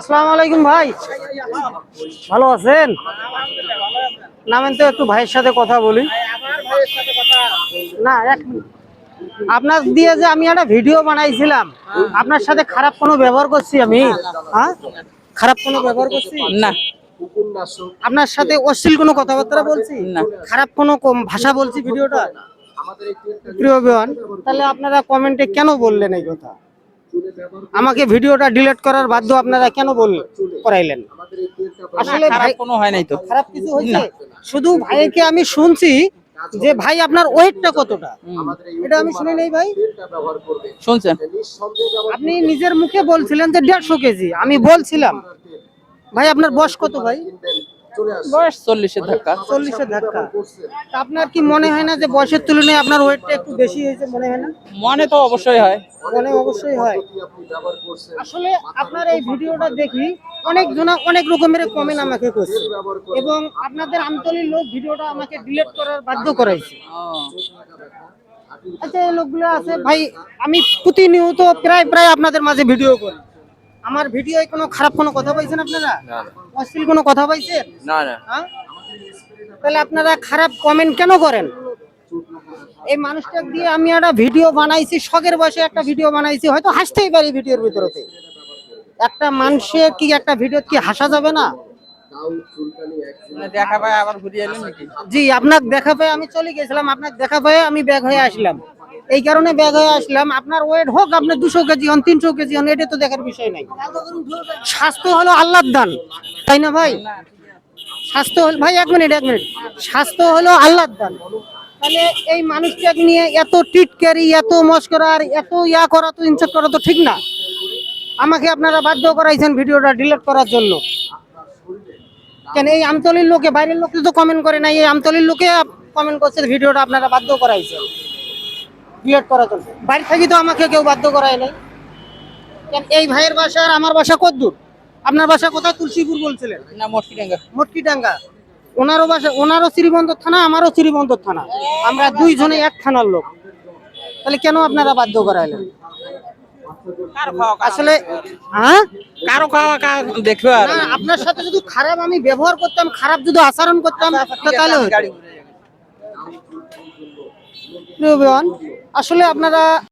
আসসালামু আলাইকুম ভাই, ভালো আছেন? নামেন তো, একটু ভাইয়ের সাথে কথা বলি। না, এক মিনিট। আপনার দিয়ে যে আমি একটা ভিডিও বানাইছিলাম, আপনার সাথে খারাপ কোনো ব্যবহার করছি আমি? হ্যাঁ, খারাপ কোনো ব্যবহার করছি না। আপনার সাথে? অশ্লীল কোনো কথাবার্তা বলছি না। খারাপ কোনো ভাষা বলছি ভিডিওটা? প্রিয় বোন, তাহলে আপনারা কমেন্টে কেন বললেন এই কথা? আমাকে ভিডিওটা ডিলিট করার বাধ্য আপনারা কেন করাইলেন? আসলে খারাপ কোনো হয় নাই তো। খারাপ কিছু হয়েছে? শুধু ভাইকে আমি শুনছি যে ভাই আপনার ওয়েটটা কতটা, এটা আমি শুনি নাই ভাই। শুনছেন? আপনি নিজের মুখে বলছিলেন যে 150 কেজি। আমি বলছিলাম ভাই আপনার বয়স কত ভাই? বয়স 40-এর ধাক্কা। 40-এর ধাক্কা। তা আপনার কি মনে হয় না যে বয়সের তুলনায় আপনার ওয়েটটা একটু বেশি হয়েছে? মনে হয় না? মনে তো অবশ্যই হয়। মনে অবশ্যই হয়। আসলে আপনার এই ভিডিওটা দেখি অনেক জনা অনেক রকমের কমেন্ট আমাকে করছে এবং আপনাদের আমতলির লোক ভিডিওটা আমাকে ডিলিট করার বাধ্য করাইছে। আচ্ছা, এই লোকগুলো আছে ভাই, আমি প্রতিনিয়ত প্রায় আপনাদের মাঝে ভিডিও করি। আমার ভিডিওয় কোনো খারাপ কোনো কথা পাইছেন আপনারা? অশ্লীল কোনো কথা পাইছেন? না না। হ্যাঁ? তাহলে আপনারা খারাপ কমেন্ট কেন করেন? এই মানুষটা দিয়ে আমি একটা ভিডিও বানাইছি, শখের বয়সে একটা ভিডিও বানাইছি, হয়তো হাসতেই পারি ভিডিওর ভিতরতে। একটা মানুষের কি একটা ভিডিও কি হাসা যাবে না? দেখা পায় আবার ঘুরিয়ে এলেন নাকি? জি, আপনাকে দেখা পায় আমি চলে গেছিলাম, আপনাকে দেখা পায় আমি ব্যাগ হয়ে আসলাম। এই কারণে ব্যাগ হয়ে আসলাম। আপনার ওয়েট হোক আপনি 200 কেজি হন, 300 কেজি হন, এটা তো দেখার বিষয় নাই। স্বাস্থ্য হলো আল্লাহর দান, তাই না ভাই? স্বাস্থ্য হল ভাই, এক মিনিট। স্বাস্থ্য হলো আল্লাহর দান। তাহলে এই মানুষটাকে নিয়ে এত টিটকারি, এত মস্করা আর এত করা তো, ইনসাল্ট করা তো ঠিক না। আমাকে আপনারা বাধ্য করাইছেন ভিডিওটা ডিলিট করার জন্য। কেন এই আমতলির লোকে, বাইরের লোকে তো কমেন্ট করে নাই, এই আমতলির লোকে কমেন্ট করছে ভিডিওটা আপনারা বাধ্য করাইছেন ডিলিট করার জন্য। বাইরে থেকে তো আমাকে কেউ বাধ্য করায় নাই। কেন এই ভাইয়ের বাসা আর আমার বাসা কত দূর? আপনার বাসা কোথায়? তুলসীপুর বলছিলেন না, মটকিডাঙ্গা। মটকিডাঙ্গা। ওনারও বাসা, ওনারও শ্রীবন্দর থানা, আমারও শ্রীবন্দর থানা, আমরা দুইজনে এক থানার লোক। তাহলে কেন আপনারা বাধ্য করাইলেন? আসলে হ্যাঁ, কারো খাওয়া দেখবে আর না, আপনার সাথে যদি খারাপ আমি ব্যবহার করতাম, খারাপ যদি আচরণ করতাম তাহলে হতো। গাড়ি প্রিয় বোন, আসলে আপনারা